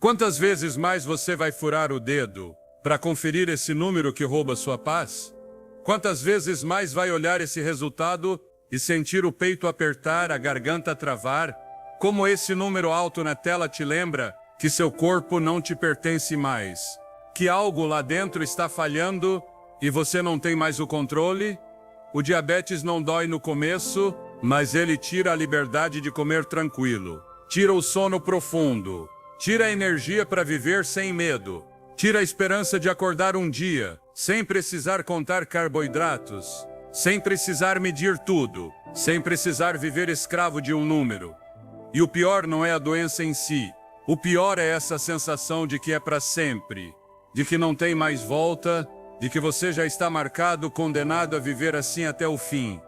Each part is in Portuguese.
Quantas vezes mais você vai furar o dedo para conferir esse número que rouba sua paz? Quantas vezes mais vai olhar esse resultado e sentir o peito apertar, a garganta travar? Como esse número alto na tela te lembra que seu corpo não te pertence mais, que algo lá dentro está falhando e você não tem mais o controle? O diabetes não dói no começo, mas ele tira a liberdade de comer tranquilo, tira o sono profundo, tira a energia para viver sem medo, tira a esperança de acordar um dia, sem precisar contar carboidratos, sem precisar medir tudo, sem precisar viver escravo de um número. E o pior não é a doença em si, o pior é essa sensação de que é para sempre, de que não tem mais volta, de que você já está marcado, condenado a viver assim até o fim.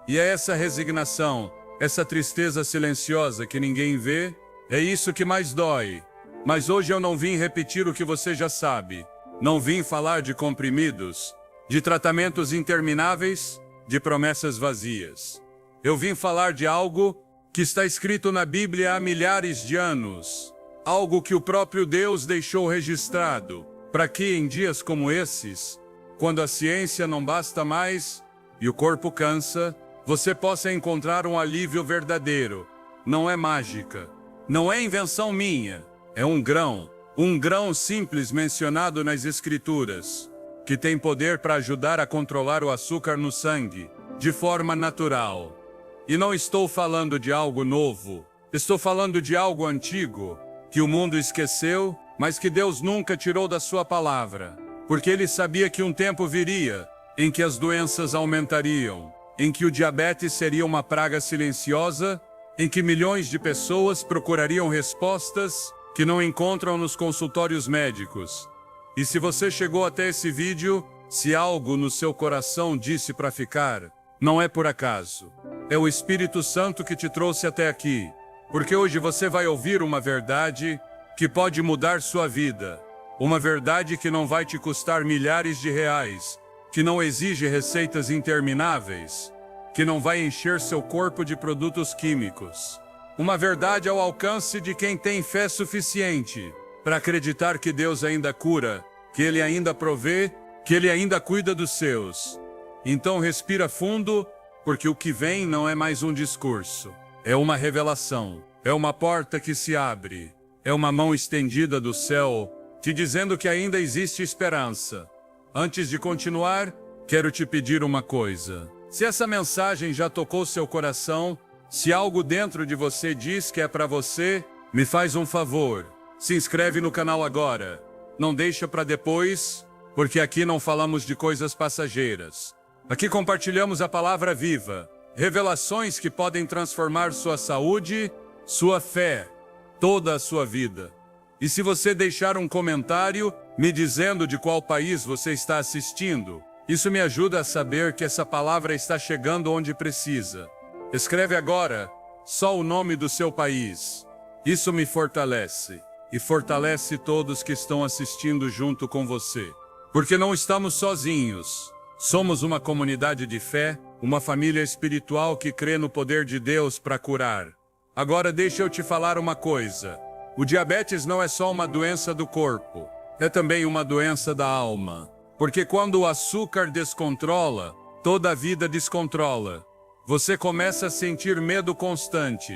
E é essa resignação, essa tristeza silenciosa que ninguém vê, é isso que mais dói. Mas hoje eu não vim repetir o que você já sabe. Não vim falar de comprimidos, de tratamentos intermináveis, de promessas vazias. Eu vim falar de algo que está escrito na Bíblia há milhares de anos. Algo que o próprio Deus deixou registrado, para que em dias como esses, quando a ciência não basta mais e o corpo cansa, você possa encontrar um alívio verdadeiro. Não é mágica, não é invenção minha, é um grão simples mencionado nas Escrituras, que tem poder para ajudar a controlar o açúcar no sangue, de forma natural. E não estou falando de algo novo, estou falando de algo antigo, que o mundo esqueceu, mas que Deus nunca tirou da sua palavra, porque Ele sabia que um tempo viria, em que as doenças aumentariam, em que o diabetes seria uma praga silenciosa, em que milhões de pessoas procurariam respostas que não encontram nos consultórios médicos. E se você chegou até esse vídeo, se algo no seu coração disse para ficar, não é por acaso. É o Espírito Santo que te trouxe até aqui, porque hoje você vai ouvir uma verdade que pode mudar sua vida. Uma verdade que não vai te custar milhares de reais, que não exige receitas intermináveis, que não vai encher seu corpo de produtos químicos. Uma verdade ao alcance de quem tem fé suficiente para acreditar que Deus ainda cura, que Ele ainda provê, que Ele ainda cuida dos seus. Então respira fundo, porque o que vem não é mais um discurso. É uma revelação, é uma porta que se abre, é uma mão estendida do céu, te dizendo que ainda existe esperança. Antes de continuar, quero te pedir uma coisa. Se essa mensagem já tocou seu coração, se algo dentro de você diz que é para você, me faz um favor. Se inscreve no canal agora. Não deixa para depois, porque aqui não falamos de coisas passageiras. Aqui compartilhamos a palavra viva, revelações que podem transformar sua saúde, sua fé, toda a sua vida. E se você deixar um comentário me dizendo de qual país você está assistindo, isso me ajuda a saber que essa palavra está chegando onde precisa. Escreve agora só o nome do seu país. Isso me fortalece e fortalece todos que estão assistindo junto com você. Porque não estamos sozinhos. Somos uma comunidade de fé, uma família espiritual que crê no poder de Deus para curar. Agora deixa eu te falar uma coisa. O diabetes não é só uma doença do corpo, é também uma doença da alma. Porque quando o açúcar descontrola, toda a vida descontrola. Você começa a sentir medo constante,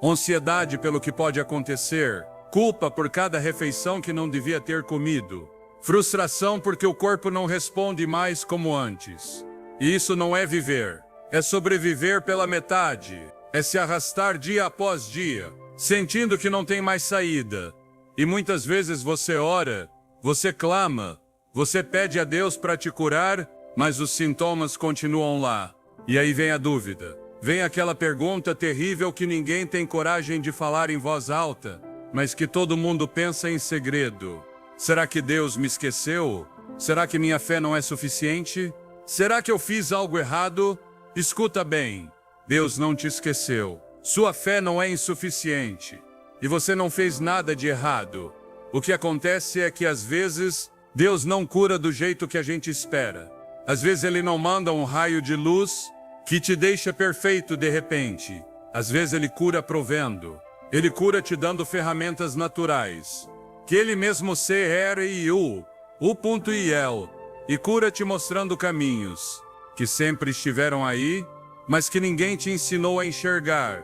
ansiedade pelo que pode acontecer, culpa por cada refeição que não devia ter comido, frustração porque o corpo não responde mais como antes. E isso não é viver, é sobreviver pela metade, é se arrastar dia após dia, sentindo que não tem mais saída. E muitas vezes você ora, você clama, você pede a Deus para te curar, mas os sintomas continuam lá. E aí vem a dúvida, vem aquela pergunta terrível que ninguém tem coragem de falar em voz alta, mas que todo mundo pensa em segredo. Será que Deus me esqueceu? Será que minha fé não é suficiente? Será que eu fiz algo errado? Escuta bem, Deus não te esqueceu. Sua fé não é insuficiente. E você não fez nada de errado. O que acontece é que às vezes, Deus não cura do jeito que a gente espera. Às vezes Ele não manda um raio de luz que te deixa perfeito de repente. Às vezes Ele cura provendo. Ele cura te dando ferramentas naturais. que ele mesmo se ere e o.iel, e cura-te mostrando caminhos, que sempre estiveram aí, mas que ninguém te ensinou a enxergar.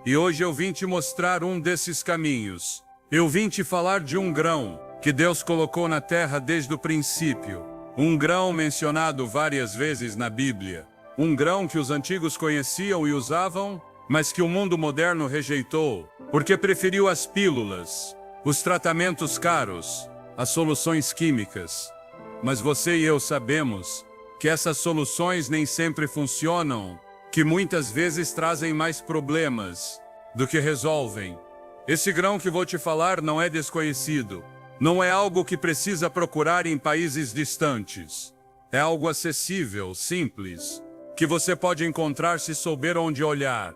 E hoje eu vim te mostrar um desses caminhos. Eu vim te falar de um grão que Deus colocou na terra desde o princípio. Um grão mencionado várias vezes na Bíblia. Um grão que os antigos conheciam e usavam, mas que o mundo moderno rejeitou, porque preferiu as pílulas, os tratamentos caros, as soluções químicas. Mas você e eu sabemos que essas soluções nem sempre funcionam, que muitas vezes trazem mais problemas do que resolvem. Esse grão que vou te falar não é desconhecido. Não é algo que precisa procurar em países distantes. É algo acessível, simples, que você pode encontrar se souber onde olhar.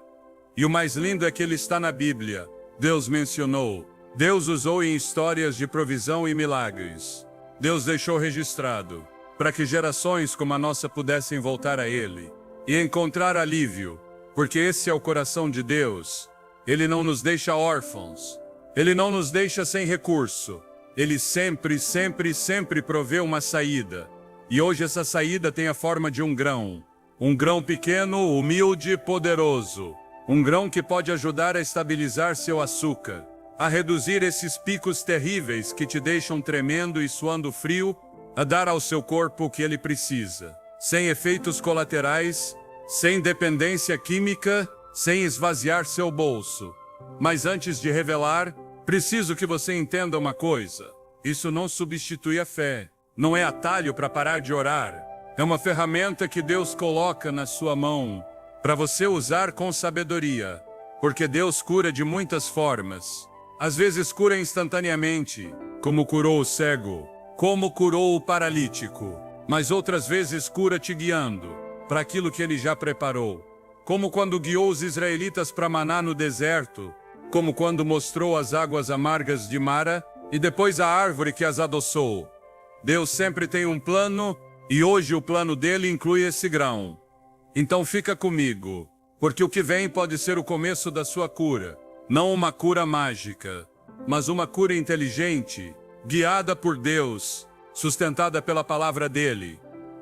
E o mais lindo é que ele está na Bíblia. Deus mencionou. Deus usou em histórias de provisão e milagres. Deus deixou registrado, para que gerações como a nossa pudessem voltar a Ele e encontrar alívio, porque esse é o coração de Deus. Ele não nos deixa órfãos. Ele não nos deixa sem recurso. Ele sempre, sempre, sempre provê uma saída. E hoje essa saída tem a forma de um grão. Um grão pequeno, humilde, poderoso. Um grão que pode ajudar a estabilizar seu açúcar, a reduzir esses picos terríveis que te deixam tremendo e suando frio, a dar ao seu corpo o que ele precisa, sem efeitos colaterais, sem dependência química, sem esvaziar seu bolso. Mas antes de revelar, preciso que você entenda uma coisa. Isso não substitui a fé. Não é atalho para parar de orar. É uma ferramenta que Deus coloca na sua mão, para você usar com sabedoria. Porque Deus cura de muitas formas. Às vezes cura instantaneamente, como curou o cego, como curou o paralítico. Mas outras vezes cura te guiando para aquilo que Ele já preparou. Como quando guiou os israelitas para Maná no deserto, como quando mostrou as águas amargas de Mara e depois a árvore que as adoçou. Deus sempre tem um plano e hoje o plano dele inclui esse grão. Então fica comigo, porque o que vem pode ser o começo da sua cura. Não uma cura mágica, mas uma cura inteligente, guiada por Deus, sustentada pela palavra dele.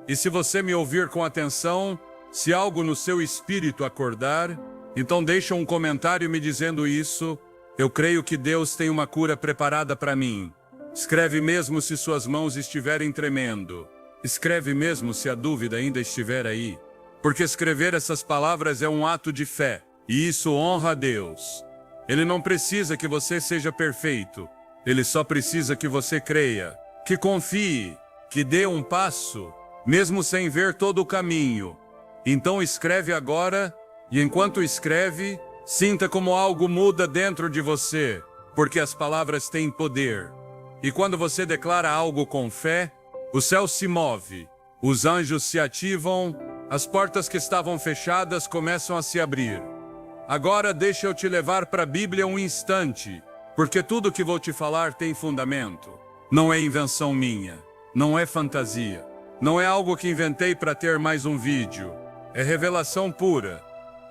E se você me ouvir com atenção, se algo no seu espírito acordar, então deixa um comentário me dizendo isso. Eu creio que Deus tem uma cura preparada para mim. Escreve mesmo se suas mãos estiverem tremendo. Escreve mesmo se a dúvida ainda estiver aí. Porque escrever essas palavras é um ato de fé, e isso honra a Deus. Ele não precisa que você seja perfeito. Ele só precisa que você creia, que confie, que dê um passo, mesmo sem ver todo o caminho. Então escreve agora, e enquanto escreve, sinta como algo muda dentro de você, porque as palavras têm poder. E quando você declara algo com fé, o céu se move, os anjos se ativam, as portas que estavam fechadas começam a se abrir. Agora deixa eu te levar para a Bíblia um instante, porque tudo que vou te falar tem fundamento. Não é invenção minha, não é fantasia, não é algo que inventei para ter mais um vídeo. É revelação pura.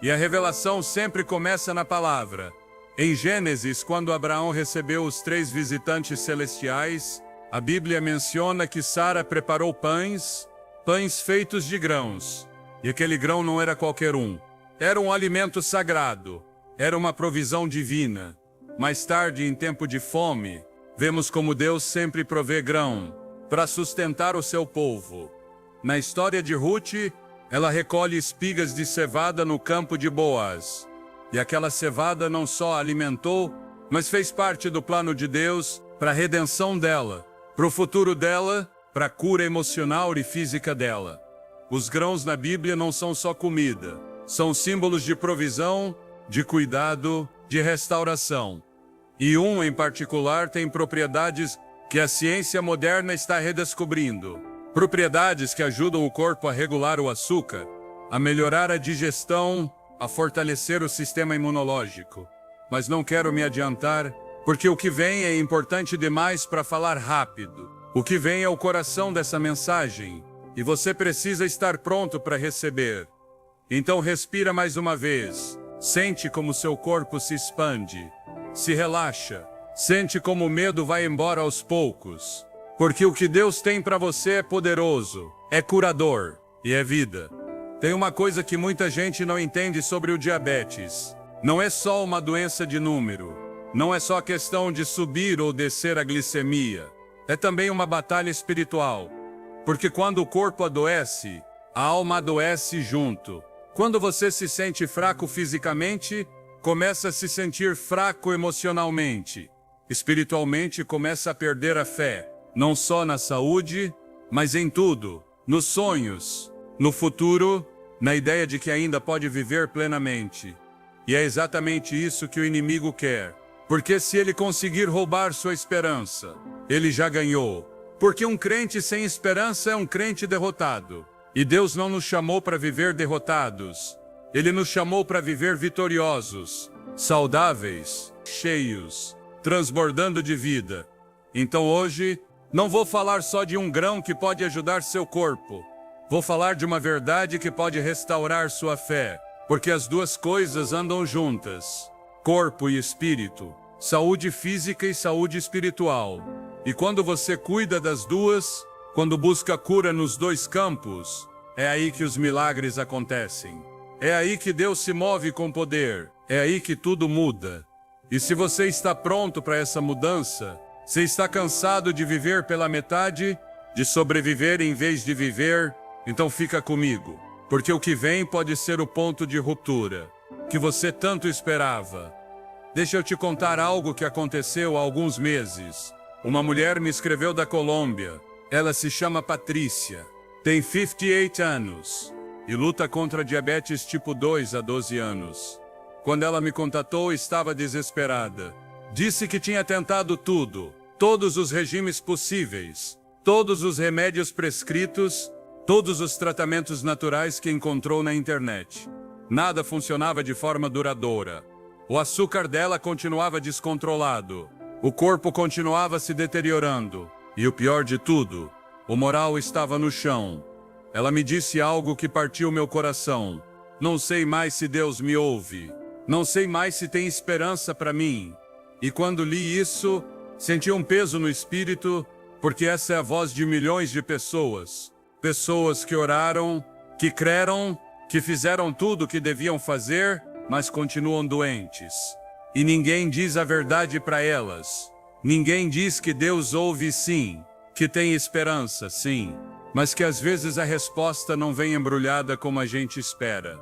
E a revelação sempre começa na palavra. Em Gênesis, quando Abraão recebeu os 3 visitantes celestiais, a Bíblia menciona que Sara preparou pães feitos de grãos. E aquele grão não era qualquer um. Era um alimento sagrado. Era uma provisão divina. Mais tarde, em tempo de fome, vemos como Deus sempre provê grão para sustentar o seu povo. Na história de Ruth, ela recolhe espigas de cevada no campo de Boaz. E aquela cevada não só a alimentou, mas fez parte do plano de Deus para a redenção dela, para o futuro dela, para a cura emocional e física dela. Os grãos na Bíblia não são só comida, são símbolos de provisão, de cuidado, de restauração. E um em particular tem propriedades que a ciência moderna está redescobrindo. Propriedades que ajudam o corpo a regular o açúcar, a melhorar a digestão, a fortalecer o sistema imunológico. Mas não quero me adiantar, porque o que vem é importante demais para falar rápido. O que vem é o coração dessa mensagem, e você precisa estar pronto para receber. Então respira mais uma vez, sente como seu corpo se expande, se relaxa, Sente como o medo vai embora aos poucos. Porque o que Deus tem para você é poderoso, é curador e é vida. Tem uma coisa que muita gente não entende sobre o diabetes. Não é só uma doença de número. Não é só questão de subir ou descer a glicemia. É também uma batalha espiritual. Porque quando o corpo adoece, a alma adoece junto. Quando você se sente fraco fisicamente, começa a se sentir fraco emocionalmente. Espiritualmente, começa a perder a fé. Não só na saúde, mas em tudo. Nos sonhos, no futuro, na ideia de que ainda pode viver plenamente. E é exatamente isso que o inimigo quer. Porque se ele conseguir roubar sua esperança, ele já ganhou. Porque um crente sem esperança é um crente derrotado. E Deus não nos chamou para viver derrotados. Ele nos chamou para viver vitoriosos, saudáveis, cheios, transbordando de vida. Então hoje, não vou falar só de um grão que pode ajudar seu corpo. Vou falar de uma verdade que pode restaurar sua fé. Porque as duas coisas andam juntas. Corpo e espírito. Saúde física e saúde espiritual. E quando você cuida das duas, quando busca cura nos dois campos, é aí que os milagres acontecem. É aí que Deus se move com poder. É aí que tudo muda. E se você está pronto para essa mudança, se está cansado de viver pela metade, de sobreviver em vez de viver, então fica comigo. Porque o que vem pode ser o ponto de ruptura que você tanto esperava. Deixa eu te contar algo que aconteceu há alguns meses. Uma mulher me escreveu da Colômbia. Ela se chama Patrícia. Tem 58 anos e luta contra diabetes tipo 2 há 12 anos. Quando ela me contatou, estava desesperada. Disse que tinha tentado tudo, todos os regimes possíveis, todos os remédios prescritos, todos os tratamentos naturais que encontrou na internet. Nada funcionava de forma duradoura. O açúcar dela continuava descontrolado. O corpo continuava se deteriorando. E o pior de tudo, o moral estava no chão. Ela me disse algo que partiu meu coração. Não sei mais se Deus me ouve. Não sei mais se tem esperança para mim. E quando li isso, senti um peso no espírito, porque essa é a voz de milhões de pessoas. Pessoas que oraram, que creram, que fizeram tudo o que deviam fazer, mas continuam doentes. E ninguém diz a verdade para elas. Ninguém diz que Deus ouve sim, que tem esperança sim, mas que às vezes a resposta não vem embrulhada como a gente espera.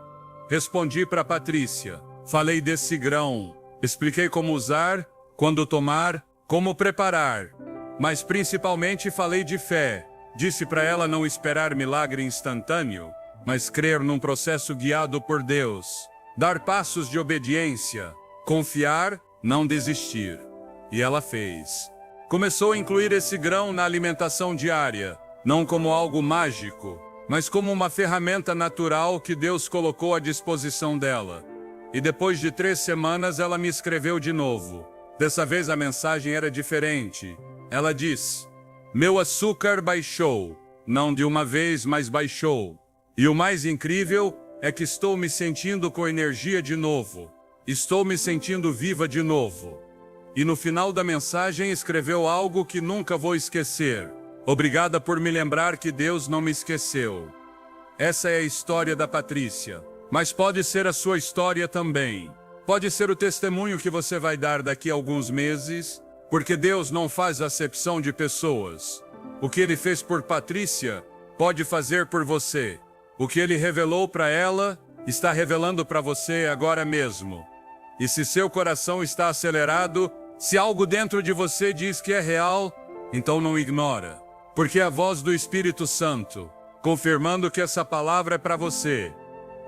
Respondi para Patrícia, falei desse grão, expliquei como usar, quando tomar, como preparar, mas principalmente falei de fé. Disse para ela não esperar milagre instantâneo, mas crer num processo guiado por Deus. Dar passos de obediência, confiar, não desistir. E ela fez. Começou a incluir esse grão na alimentação diária, não como algo mágico, mas como uma ferramenta natural que Deus colocou à disposição dela. E depois de 3 semanas ela me escreveu de novo. Dessa vez a mensagem era diferente. Ela diz: meu açúcar baixou, não de uma vez, mas baixou. E o mais incrível é que estou me sentindo com energia de novo. Estou me sentindo viva de novo. E no final da mensagem escreveu algo que nunca vou esquecer. Obrigada por me lembrar que Deus não me esqueceu. Essa é a história da Patrícia. Mas pode ser a sua história também. Pode ser o testemunho que você vai dar daqui a alguns meses, porque Deus não faz acepção de pessoas. O que Ele fez por Patrícia, pode fazer por você. O que Ele revelou para ela, está revelando para você agora mesmo. E se seu coração está acelerado, se algo dentro de você diz que é real, então não ignora. Porque é a voz do Espírito Santo, confirmando que essa palavra é para você.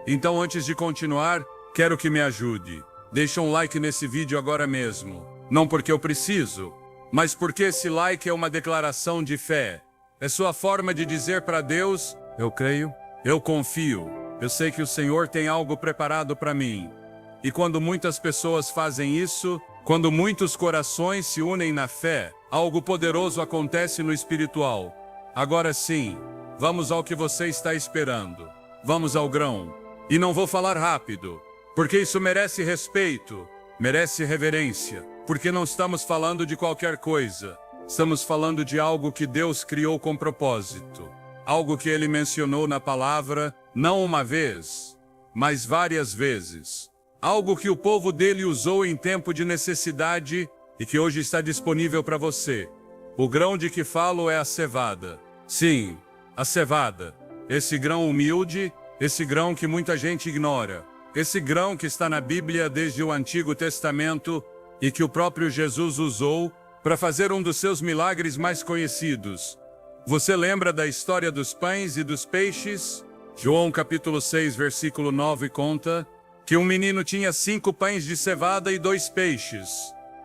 Então antes de continuar, quero que me ajude. Deixa um like nesse vídeo agora mesmo. Não porque eu preciso, mas porque esse like é uma declaração de fé. É sua forma de dizer para Deus: eu creio, eu confio, eu sei que o Senhor tem algo preparado para mim. E quando muitas pessoas fazem isso, quando muitos corações se unem na fé, algo poderoso acontece no espiritual. Agora sim, vamos ao que você está esperando. Vamos ao grão. E não vou falar rápido, porque isso merece respeito. merece reverência, porque não estamos falando de qualquer coisa. Estamos falando de algo que Deus criou com propósito. Algo que Ele mencionou na palavra, não uma vez, mas várias vezes. Algo que o povo dele usou em tempo de necessidade e que hoje está disponível para você. O grão de que falo é a cevada. Sim, a cevada. Esse grão humilde, esse grão que muita gente ignora. Esse grão que está na Bíblia desde o Antigo Testamento e que o próprio Jesus usou para fazer um dos seus milagres mais conhecidos. Você lembra da história dos pães e dos peixes? João capítulo 6, versículo 9 conta que um menino tinha 5 pães de cevada e 2 peixes.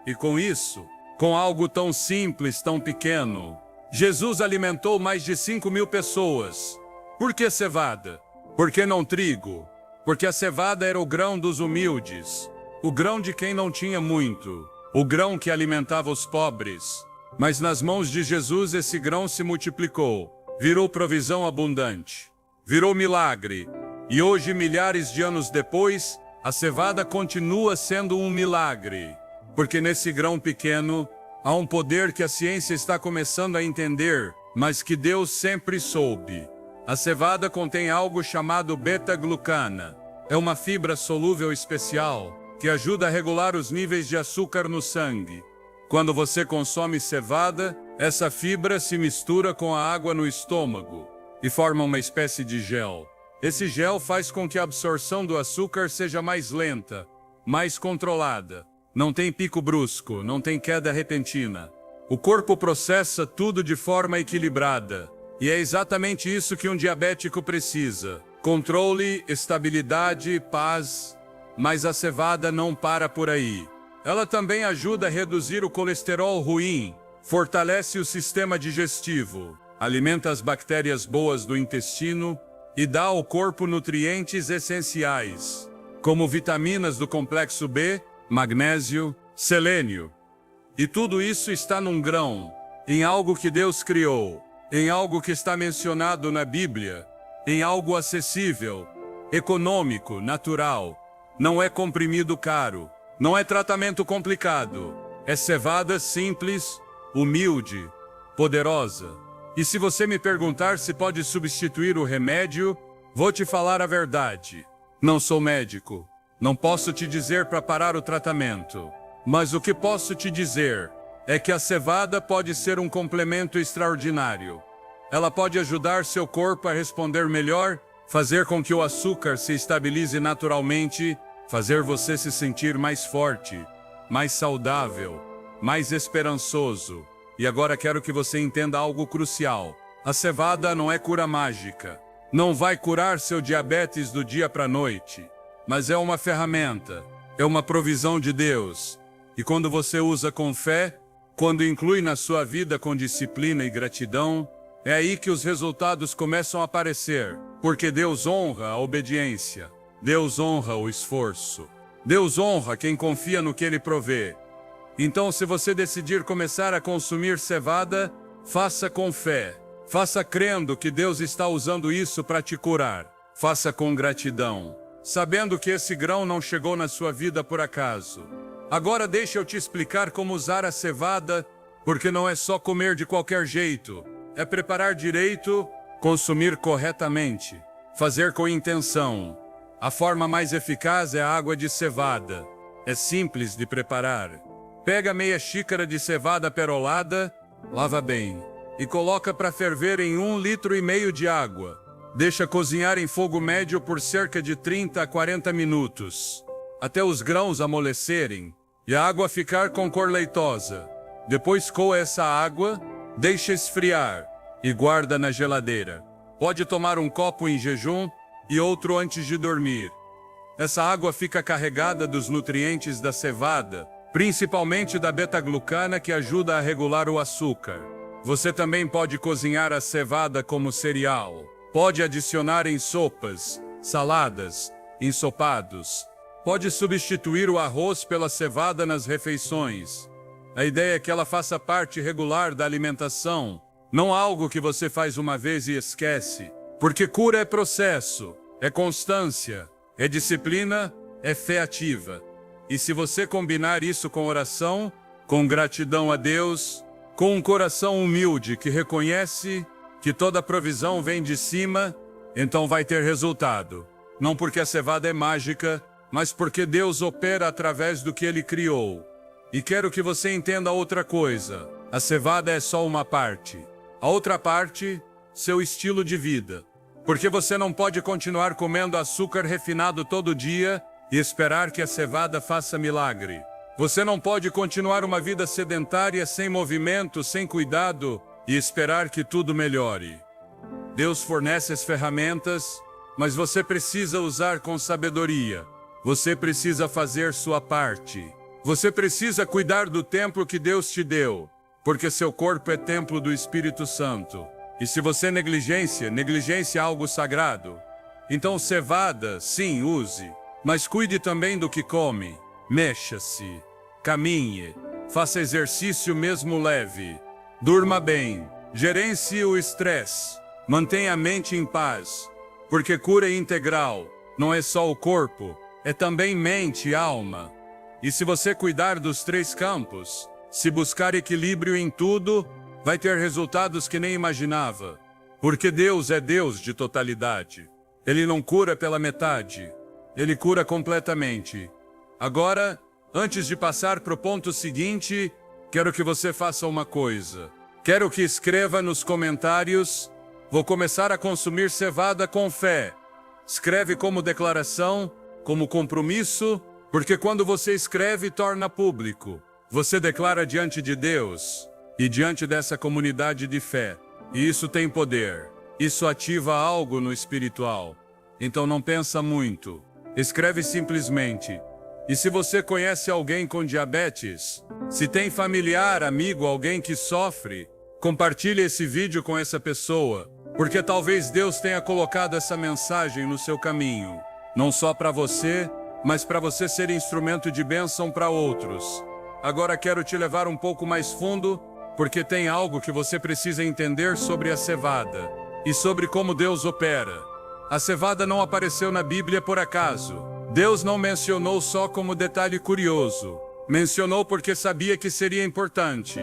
E com isso, com algo tão simples, tão pequeno, Jesus alimentou mais de 5.000 pessoas. Por que cevada? Por que não trigo? Porque a cevada era o grão dos humildes, o grão de quem não tinha muito, o grão que alimentava os pobres. Mas nas mãos de Jesus esse grão se multiplicou, virou provisão abundante, virou milagre. E hoje, milhares de anos depois, a cevada continua sendo um milagre. Porque nesse grão pequeno, há um poder que a ciência está começando a entender, mas que Deus sempre soube. A cevada contém algo chamado beta-glucana. É uma fibra solúvel especial que ajuda a regular os níveis de açúcar no sangue. Quando você consome cevada, essa fibra se mistura com a água no estômago e forma uma espécie de gel. Esse gel faz com que a absorção do açúcar seja mais lenta, mais controlada. Não tem pico brusco, não tem queda repentina. O corpo processa tudo de forma equilibrada. E é exatamente isso que um diabético precisa. Controle, estabilidade, paz. Mas a cevada não para por aí. Ela também ajuda a reduzir o colesterol ruim, fortalece o sistema digestivo, alimenta as bactérias boas do intestino e dá ao corpo nutrientes essenciais, como vitaminas do complexo B, magnésio, selênio. E tudo isso está num grão, em algo que Deus criou, em algo que está mencionado na Bíblia, em algo acessível, econômico, natural. Não é comprimido caro, não é tratamento complicado, é cevada simples, humilde, poderosa. E se você me perguntar se pode substituir o remédio, vou te falar a verdade. Não sou médico, não posso te dizer para parar o tratamento. Mas o que posso te dizer é que a cevada pode ser um complemento extraordinário. Ela pode ajudar seu corpo a responder melhor, fazer com que o açúcar se estabilize naturalmente, fazer você se sentir mais forte, mais saudável, mais esperançoso. E agora quero que você entenda algo crucial. A cevada não é cura mágica. Não vai curar seu diabetes do dia para a noite. Mas é uma ferramenta, é uma provisão de Deus. E quando você usa com fé, quando inclui na sua vida com disciplina e gratidão, é aí que os resultados começam a aparecer. Porque Deus honra a obediência. Deus honra o esforço. Deus honra quem confia no que Ele provê. Então, se você decidir começar a consumir cevada, faça com fé. Faça crendo que Deus está usando isso para te curar. Faça com gratidão, sabendo que esse grão não chegou na sua vida por acaso. Agora deixa eu te explicar como usar a cevada, porque não é só comer de qualquer jeito. É preparar direito, consumir corretamente, fazer com intenção. A forma mais eficaz é a água de cevada. É simples de preparar. Pega meia xícara de cevada perolada, lava bem, e coloca para ferver em 1,5 litro de água. Deixa cozinhar em fogo médio por cerca de 30 a 40 minutos, até os grãos amolecerem e a água ficar com cor leitosa. Depois coa essa água, deixa esfriar e guarda na geladeira. Pode tomar um copo em jejum e outro antes de dormir. Essa água fica carregada dos nutrientes da cevada, principalmente da beta-glucana que ajuda a regular o açúcar. Você também pode cozinhar a cevada como cereal. Pode adicionar em sopas, saladas, ensopados. Pode substituir o arroz pela cevada nas refeições. A ideia é que ela faça parte regular da alimentação, não algo que você faz uma vez e esquece. Porque cura é processo, é constância, é disciplina, é fé ativa. E se você combinar isso com oração, com gratidão a Deus, com um coração humilde que reconhece que toda provisão vem de cima, então vai ter resultado. Não porque a cevada é mágica, mas porque Deus opera através do que Ele criou. E quero que você entenda outra coisa. A cevada é só uma parte. A outra parte, seu estilo de vida. Porque você não pode continuar comendo açúcar refinado todo dia e esperar que a cevada faça milagre. Você não pode continuar uma vida sedentária, sem movimento, sem cuidado e esperar que tudo melhore. Deus fornece as ferramentas, mas você precisa usar com sabedoria. Você precisa fazer sua parte. Você precisa cuidar do templo que Deus te deu, porque seu corpo é templo do Espírito Santo. E se você negligência algo sagrado. Então cevada, sim, use, mas cuide também do que come. Mexa-se, caminhe, faça exercício mesmo leve, durma bem, gerencie o estresse, mantenha a mente em paz, porque cura integral não é só o corpo, é também mente e alma. E se você cuidar dos 3 campos, se buscar equilíbrio em tudo, vai ter resultados que nem imaginava. Porque Deus é Deus de totalidade. Ele não cura pela metade, Ele cura completamente. Agora, antes de passar para o ponto seguinte, quero que você faça uma coisa. Quero que escreva nos comentários: vou começar a consumir cevada com fé. Escreve como declaração, como compromisso, porque quando você escreve, torna público. Você declara diante de Deus e diante dessa comunidade de fé. E isso tem poder. Isso ativa algo no espiritual. Então não pensa muito. Escreve simplesmente. E se você conhece alguém com diabetes, se tem familiar, amigo, alguém que sofre, compartilhe esse vídeo com essa pessoa, porque talvez Deus tenha colocado essa mensagem no seu caminho. Não só para você, mas para você ser instrumento de bênção para outros. Agora quero te levar um pouco mais fundo, porque tem algo que você precisa entender sobre a cevada e sobre como Deus opera. A cevada não apareceu na Bíblia por acaso. Deus não mencionou só como detalhe curioso. Mencionou porque sabia que seria importante.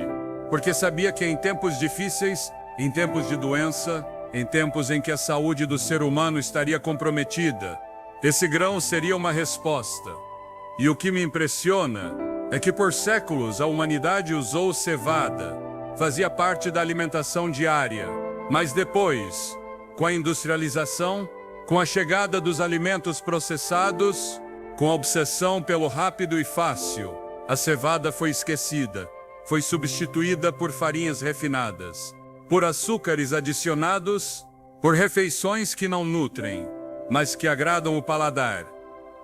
Porque sabia que em tempos difíceis, em tempos de doença, em tempos em que a saúde do ser humano estaria comprometida, esse grão seria uma resposta. E o que me impressiona é que por séculos a humanidade usou cevada, fazia parte da alimentação diária. Mas depois, com a industrialização, com a chegada dos alimentos processados, com a obsessão pelo rápido e fácil, a cevada foi esquecida, foi substituída por farinhas refinadas, por açúcares adicionados, por refeições que não nutrem, mas que agradam o paladar.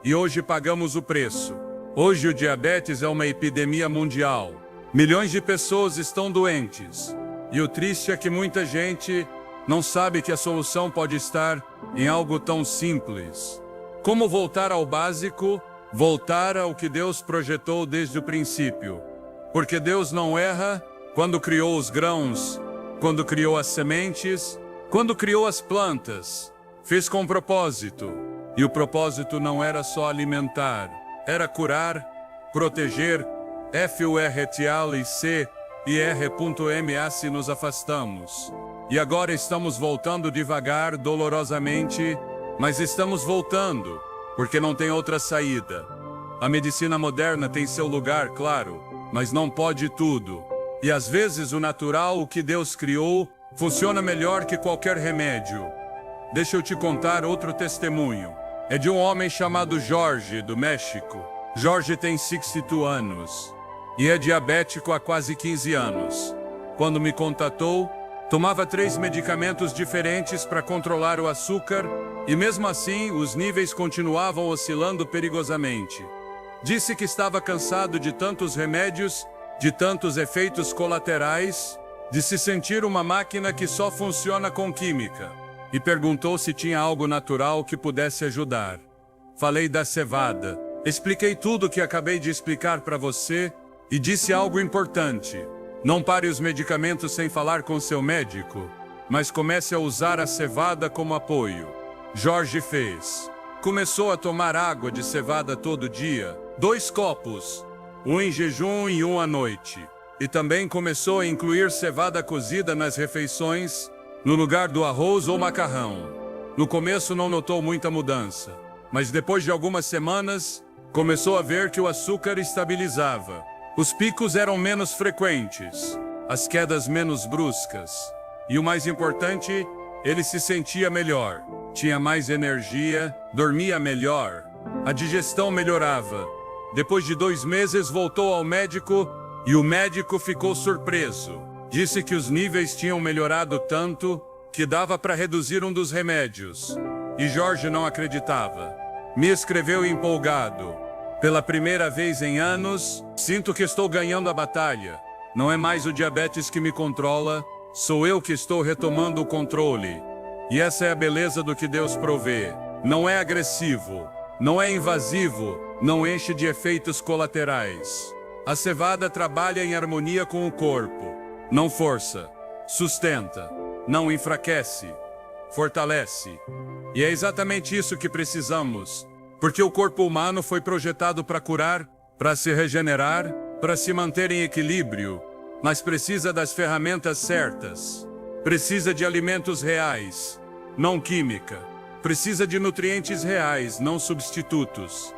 E hoje pagamos o preço. Hoje o diabetes é uma epidemia mundial. Milhões de pessoas estão doentes. E o triste é que muita gente não sabe que a solução pode estar em algo tão simples. Como voltar ao básico, voltar ao que Deus projetou desde o princípio. Porque Deus não erra quando criou os grãos, quando criou as sementes, quando criou as plantas. Fez com propósito. E o propósito não era só alimentar. Era curar, proteger, FURTAL e C e R.MA se nos afastamos. E agora estamos voltando devagar, dolorosamente, mas estamos voltando, porque não tem outra saída. A medicina moderna tem seu lugar, claro, mas não pode tudo. E às vezes o natural, o que Deus criou, funciona melhor que qualquer remédio. Deixa eu te contar outro testemunho. É de um homem chamado Jorge, do México. Jorge tem 62 anos e é diabético há quase 15 anos. Quando me contatou, tomava 3 medicamentos diferentes para controlar o açúcar e mesmo assim os níveis continuavam oscilando perigosamente. Disse que estava cansado de tantos remédios, de tantos efeitos colaterais, de se sentir uma máquina que só funciona com química. E perguntou se tinha algo natural que pudesse ajudar. Falei da cevada. Expliquei tudo o que acabei de explicar para você e disse algo importante. Não pare os medicamentos sem falar com seu médico, mas comece a usar a cevada como apoio. Jorge fez. Começou a tomar água de cevada todo dia 2 copos, um em jejum e um à noite. E também começou a incluir cevada cozida nas refeições, no lugar do arroz ou macarrão. No começo não notou muita mudança, mas depois de algumas semanas, começou a ver que o açúcar estabilizava. Os picos eram menos frequentes, as quedas menos bruscas. E o mais importante, ele se sentia melhor, tinha mais energia, dormia melhor, a digestão melhorava. Depois de 2 meses voltou ao médico e o médico ficou surpreso. Disse que os níveis tinham melhorado tanto que dava para reduzir um dos remédios. E Jorge não acreditava. Me escreveu empolgado. Pela primeira vez em anos, sinto que estou ganhando a batalha. Não é mais o diabetes que me controla, sou eu que estou retomando o controle. E essa é a beleza do que Deus provê. Não é agressivo, não é invasivo, não enche de efeitos colaterais. A cevada trabalha em harmonia com o corpo. Não força, sustenta, não enfraquece, fortalece. E é exatamente isso que precisamos, porque o corpo humano foi projetado para curar, para se regenerar, para se manter em equilíbrio, mas precisa das ferramentas certas. Precisa de alimentos reais, não química. Precisa de nutrientes reais, não substitutos.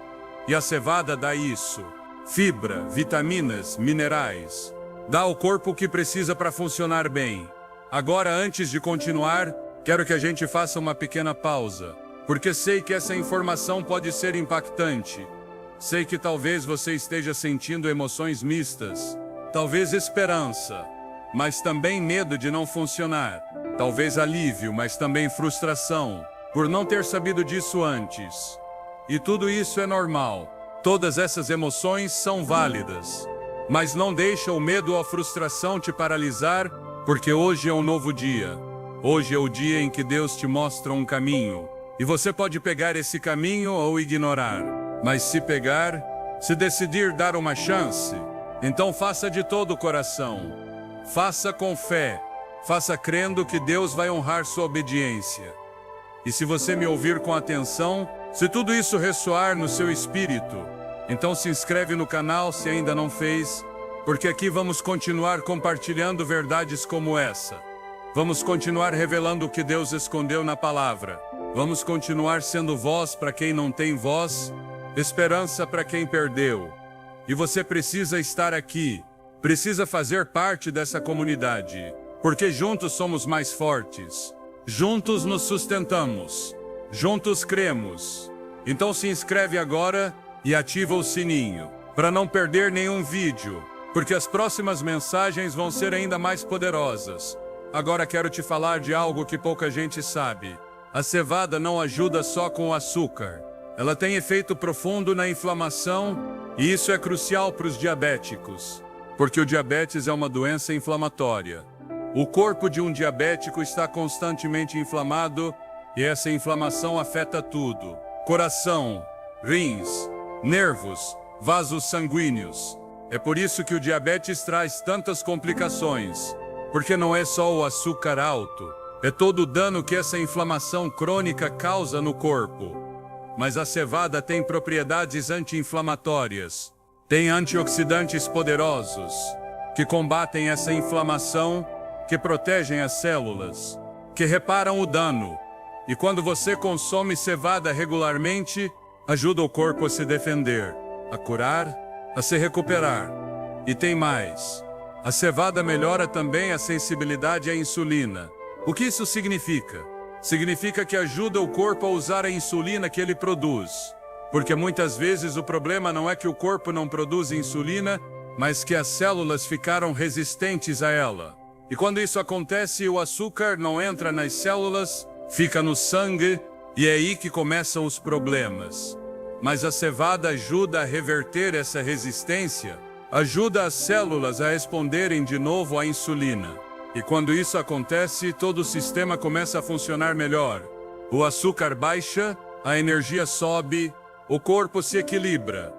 E a cevada dá isso. Fibra, vitaminas, minerais. Dá ao corpo o que precisa para funcionar bem. Agora, antes de continuar, quero que a gente faça uma pequena pausa, porque sei que essa informação pode ser impactante. Sei que talvez você esteja sentindo emoções mistas, talvez esperança, mas também medo de não funcionar. Talvez alívio, mas também frustração, por não ter sabido disso antes. E tudo isso é normal. Todas essas emoções são válidas. Mas não deixa o medo ou a frustração te paralisar, porque hoje é um novo dia. Hoje é o dia em que Deus te mostra um caminho. E você pode pegar esse caminho ou ignorar. Mas se pegar, se decidir dar uma chance, então faça de todo o coração. Faça com fé. Faça crendo que Deus vai honrar sua obediência. E se você me ouvir com atenção, se tudo isso ressoar no seu espírito, então se inscreve no canal se ainda não fez, porque aqui vamos continuar compartilhando verdades como essa. Vamos continuar revelando o que Deus escondeu na palavra. Vamos continuar sendo voz para quem não tem voz, esperança para quem perdeu. E você precisa estar aqui, precisa fazer parte dessa comunidade, porque juntos somos mais fortes. Juntos nos sustentamos. Juntos cremos. Então se inscreve agora e ativa o sininho, para não perder nenhum vídeo, porque as próximas mensagens vão ser ainda mais poderosas. Agora quero te falar de algo que pouca gente sabe. A cevada não ajuda só com o açúcar. Ela tem efeito profundo na inflamação, e isso é crucial para os diabéticos, porque o diabetes é uma doença inflamatória. O corpo de um diabético está constantemente inflamado, e essa inflamação afeta tudo: coração, rins, nervos, vasos sanguíneos. É por isso que o diabetes traz tantas complicações, porque não é só o açúcar alto, é todo o dano que essa inflamação crônica causa no corpo. Mas a cevada tem propriedades anti-inflamatórias, tem antioxidantes poderosos, que combatem essa inflamação, que protegem as células, que reparam o dano. E quando você consome cevada regularmente, ajuda o corpo a se defender, a curar, a se recuperar. E tem mais. A cevada melhora também a sensibilidade à insulina. O que isso significa? Significa que ajuda o corpo a usar a insulina que ele produz. Porque muitas vezes o problema não é que o corpo não produz insulina, mas que as células ficaram resistentes a ela. E quando isso acontece, o açúcar não entra nas células, fica no sangue, e é aí que começam os problemas. Mas a cevada ajuda a reverter essa resistência, ajuda as células a responderem de novo à insulina. E quando isso acontece, todo o sistema começa a funcionar melhor. O açúcar baixa, a energia sobe, o corpo se equilibra.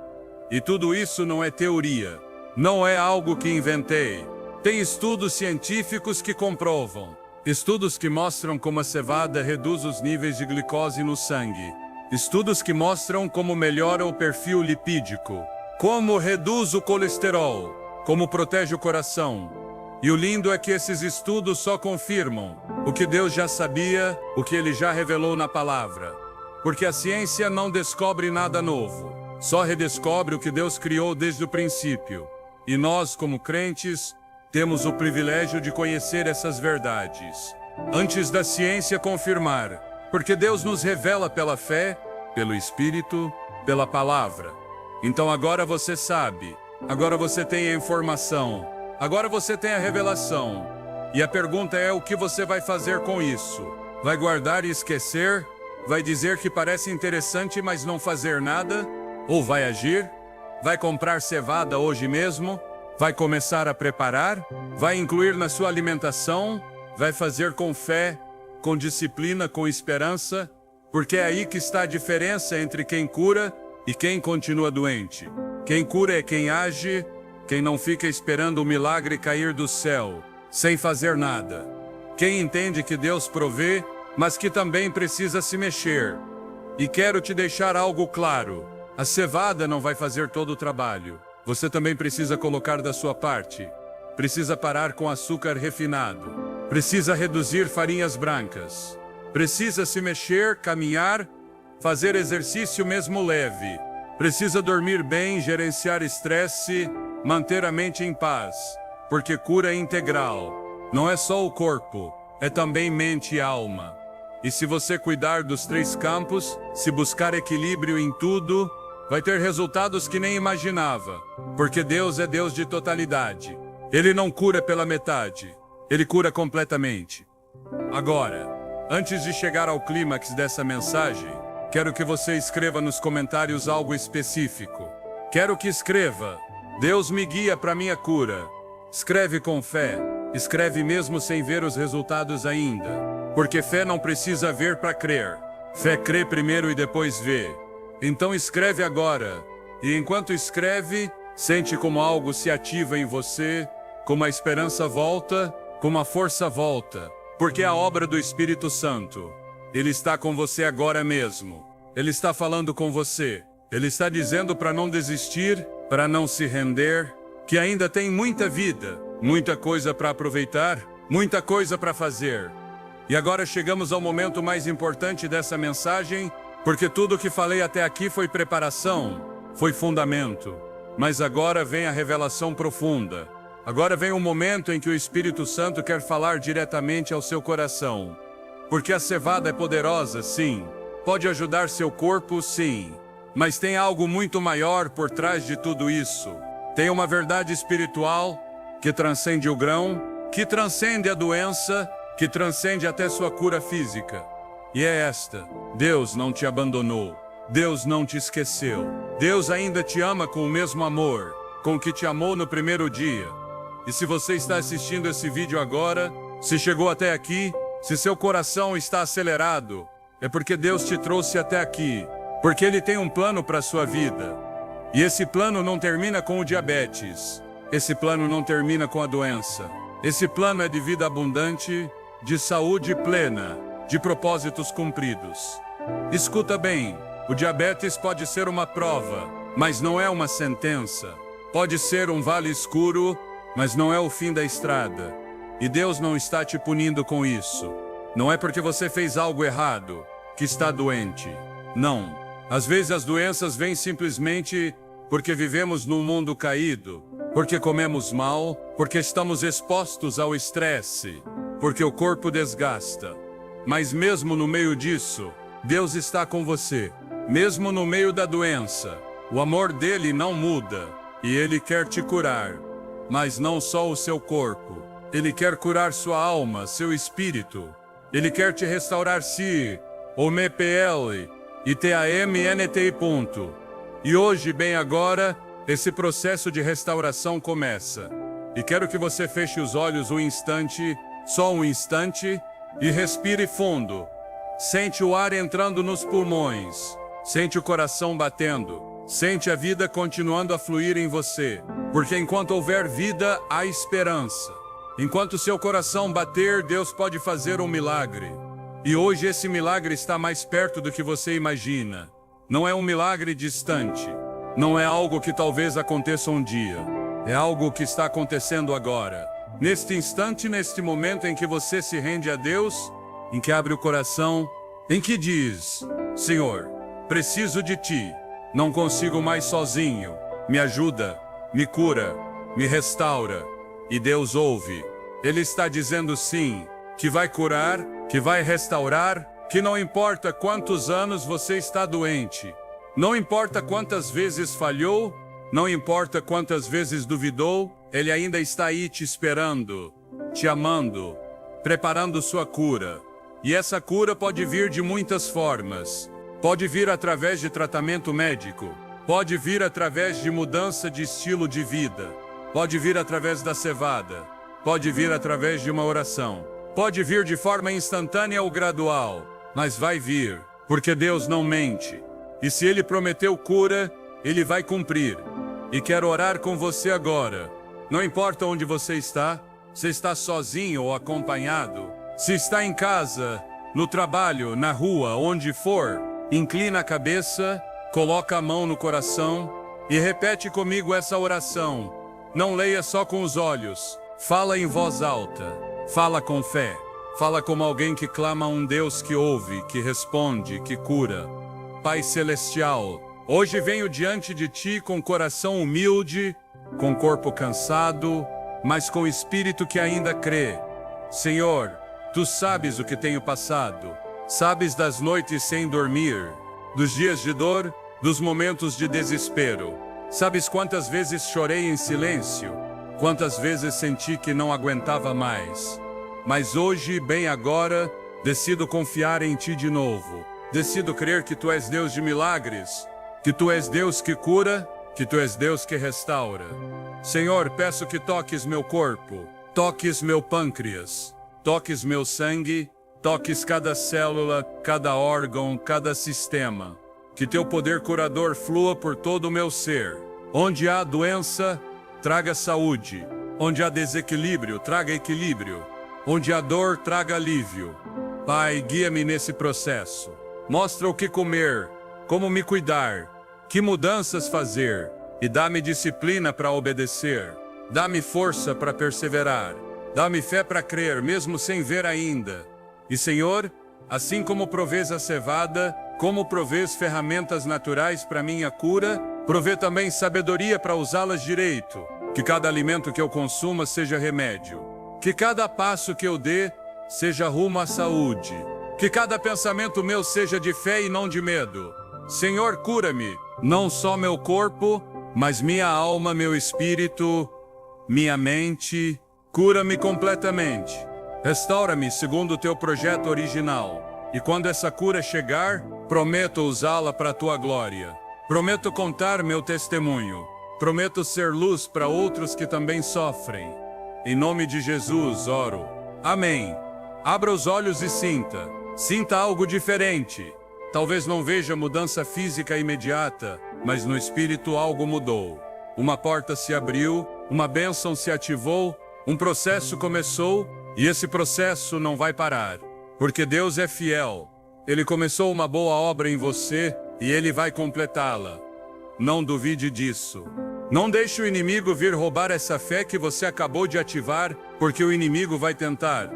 E tudo isso não é teoria, não é algo que inventei. Tem estudos científicos que comprovam. Estudos que mostram como a cevada reduz os níveis de glicose no sangue, Estudos que mostram como melhora o perfil lipídico, como reduz o colesterol, como protege o coração. E o lindo é que esses estudos só confirmam o que Deus já sabia, o que Ele já revelou na palavra. Porque a ciência não descobre nada novo, só redescobre o que Deus criou desde o princípio. E nós, como crentes, temos o privilégio de conhecer essas verdades antes da ciência confirmar, porque Deus nos revela pela fé, pelo Espírito, pela palavra. Então agora você sabe, agora você tem a informação, agora você tem a revelação. E a pergunta é: o que você vai fazer com isso? Vai guardar e esquecer? Vai dizer que parece interessante, mas não fazer nada? Ou vai agir? Vai comprar cevada hoje mesmo? Vai começar a preparar? Vai incluir na sua alimentação? Vai fazer com fé, com disciplina, com esperança? Porque é aí que está a diferença entre quem cura e quem continua doente. Quem cura é quem age, quem não fica esperando o milagre cair do céu, sem fazer nada. Quem entende que Deus provê, mas que também precisa se mexer. E quero te deixar algo claro: a cevada não vai fazer todo o trabalho. Você também precisa colocar da sua parte. Precisa parar com açúcar refinado. Precisa reduzir farinhas brancas. Precisa se mexer, caminhar, fazer exercício mesmo leve. Precisa dormir bem, gerenciar estresse, manter a mente em paz. Porque cura é integral. Não é só o corpo, é também mente e alma. E se você cuidar dos 3 campos, se buscar equilíbrio em tudo, vai ter resultados que nem imaginava. Porque Deus é Deus de totalidade. Ele não cura pela metade. Ele cura completamente. Agora, antes de chegar ao clímax dessa mensagem, quero que você escreva nos comentários algo específico. Quero que escreva: Deus me guia para minha cura. Escreve com fé. Escreve mesmo sem ver os resultados ainda. Porque fé não precisa ver para crer. Fé crê primeiro e depois vê. Então escreve agora. E enquanto escreve, sente como algo se ativa em você, como a esperança volta, como a força volta. Porque é a obra do Espírito Santo. Ele está com você agora mesmo. Ele está falando com você. Ele está dizendo para não desistir, para não se render, que ainda tem muita vida, muita coisa para aproveitar, muita coisa para fazer. E agora chegamos ao momento mais importante dessa mensagem, porque tudo o que falei até aqui foi preparação, foi fundamento. Mas agora vem a revelação profunda. Agora vem o momento em que o Espírito Santo quer falar diretamente ao seu coração. Porque a cevada é poderosa, sim. Pode ajudar seu corpo, sim. Mas tem algo muito maior por trás de tudo isso. Tem uma verdade espiritual que transcende o grão, que transcende a doença, que transcende até sua cura física. E é esta: Deus não te abandonou. Deus não te esqueceu. Deus ainda te ama com o mesmo amor com que te amou no primeiro dia. E se você está assistindo esse vídeo agora, se chegou até aqui, se seu coração está acelerado, é porque Deus te trouxe até aqui, porque Ele tem um plano para a sua vida. E esse plano não termina com o diabetes. Esse plano não termina com a doença. Esse plano é de vida abundante, de saúde plena, de propósitos cumpridos. Escuta bem, o diabetes pode ser uma prova, mas não é uma sentença. Pode ser um vale escuro, mas não é o fim da estrada. E Deus não está te punindo com isso. Não é porque você fez algo errado que está doente. Não. Às vezes as doenças vêm simplesmente porque vivemos num mundo caído, porque comemos mal, porque estamos expostos ao estresse, porque o corpo desgasta. Mas mesmo no meio disso, Deus está com você. Mesmo no meio da doença, o amor dele não muda e ele quer te curar. Mas não só o seu corpo. Ele quer curar sua alma, seu espírito. Ele quer te restaurar ou MPL e TAMNTI. E hoje, bem agora, esse processo de restauração começa. E quero que você feche os olhos um instante, só um instante, e respire fundo. Sente o ar entrando nos pulmões. Sente o coração batendo. Sente a vida continuando a fluir em você. Porque enquanto houver vida, há esperança. Enquanto seu coração bater, Deus pode fazer um milagre. E hoje esse milagre está mais perto do que você imagina. Não é um milagre distante. Não é algo que talvez aconteça um dia. É algo que está acontecendo agora. Neste instante, neste momento em que você se rende a Deus, em que abre o coração, em que diz: Senhor, preciso de Ti. Não consigo mais sozinho. Me ajuda, me cura, me restaura. E Deus ouve. Ele está dizendo sim, que vai curar, que vai restaurar, que não importa quantos anos você está doente, não importa quantas vezes falhou, não importa quantas vezes duvidou, Ele ainda está aí te esperando, te amando, preparando sua cura. E essa cura pode vir de muitas formas. Pode vir através de tratamento médico, pode vir através de mudança de estilo de vida, pode vir através da cevada, pode vir através de uma oração, pode vir de forma instantânea ou gradual, mas vai vir, porque Deus não mente. E se Ele prometeu cura, Ele vai cumprir. E quero orar com você agora. Não importa onde você está, se está sozinho ou acompanhado, se está em casa, no trabalho, na rua, onde for, inclina a cabeça, coloca a mão no coração e repete comigo essa oração. Não leia só com os olhos, fala em voz alta, fala com fé, fala como alguém que clama a um Deus que ouve, que responde, que cura. Pai Celestial, hoje venho diante de Ti com coração humilde, com corpo cansado, mas com espírito que ainda crê. Senhor, Tu sabes o que tenho passado, sabes das noites sem dormir, dos dias de dor, dos momentos de desespero. Sabes quantas vezes chorei em silêncio, quantas vezes senti que não aguentava mais. Mas hoje, bem agora, decido confiar em Ti de novo. Decido crer que Tu és Deus de milagres, que Tu és Deus que cura, que Tu és Deus que restaura. Senhor, peço que toques meu corpo, toques meu pâncreas, toques meu sangue, toques cada célula, cada órgão, cada sistema. Que Teu poder curador flua por todo o meu ser. Onde há doença, traga saúde. Onde há desequilíbrio, traga equilíbrio. Onde há dor, traga alívio. Pai, guia-me nesse processo. Mostra o que comer, como me cuidar, que mudanças fazer, e dá-me disciplina para obedecer. Dá-me força para perseverar. Dá-me fé para crer, mesmo sem ver ainda. E Senhor, assim como provês a cevada, como provês ferramentas naturais para minha cura, provê também sabedoria para usá-las direito. Que cada alimento que eu consuma seja remédio. Que cada passo que eu dê seja rumo à saúde. Que cada pensamento meu seja de fé e não de medo. Senhor, cura-me, não só meu corpo, mas minha alma, meu espírito, minha mente. Cura-me completamente. Restaura-me segundo o Teu projeto original. E quando essa cura chegar, prometo usá-la para a Tua glória. Prometo contar meu testemunho. Prometo ser luz para outros que também sofrem. Em nome de Jesus, oro. Amém. Abra os olhos e sinta. Sinta algo diferente. Talvez não veja mudança física imediata, mas no espírito algo mudou. Uma porta se abriu, uma bênção se ativou, um processo começou e esse processo não vai parar. Porque Deus é fiel. Ele começou uma boa obra em você e Ele vai completá-la. Não duvide disso. Não deixe o inimigo vir roubar essa fé que você acabou de ativar, porque o inimigo vai tentar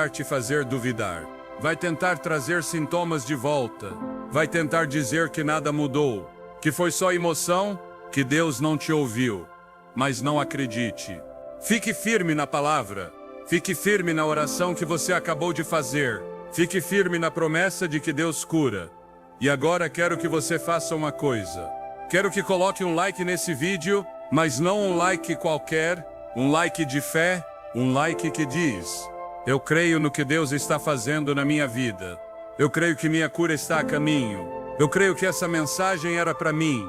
te fazer duvidar. Vai tentar trazer sintomas de volta. Vai tentar dizer que nada mudou, que foi só emoção, que Deus não te ouviu. Mas não acredite. Fique firme na palavra. Fique firme na oração que você acabou de fazer. Fique firme na promessa de que Deus cura. E agora quero que você faça uma coisa. Quero que coloque um like nesse vídeo, mas não um like qualquer, um like de fé, um like que diz: eu creio no que Deus está fazendo na minha vida. Eu creio que minha cura está a caminho. Eu creio que essa mensagem era para mim,